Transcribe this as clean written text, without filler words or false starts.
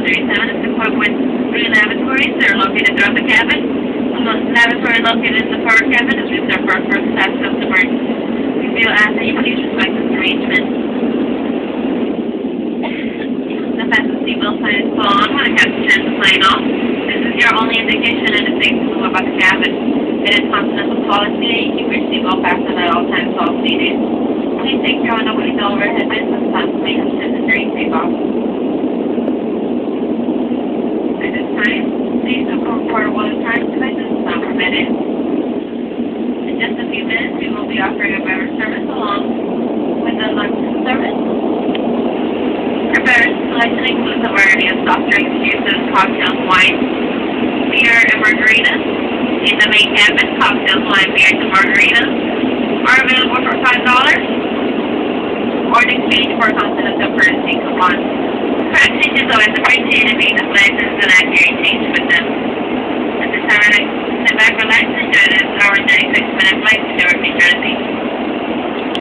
737 is equipped with 3 lavatories. They're located throughout the cabin. The lavatory located in the forward cabin is reserved for first class customers. We do ask that you please respect this arrangement. The fasten seatbelt sign is still on when the captain turns the plane off. This is your only indication and a safe to move about the cabin. It is Continental policy that you keep your seatbelt fastened at all times while seated. Please take care when nobody's overhead bins and constantly consider during takeoff. At this time, please don't record electronic devices is not permitted. In just a few minutes, we will be offering a beverage service along with the lunch service. Our beverage selection includes a variety of soft drinks, juices, cocktails, wine, beer, and margaritas. In the main cabin, cocktails, wine, beers, and margaritas are available for $5 or in exchange for a continental courtesy coupon. Correct change is always appreciated because license and accurate change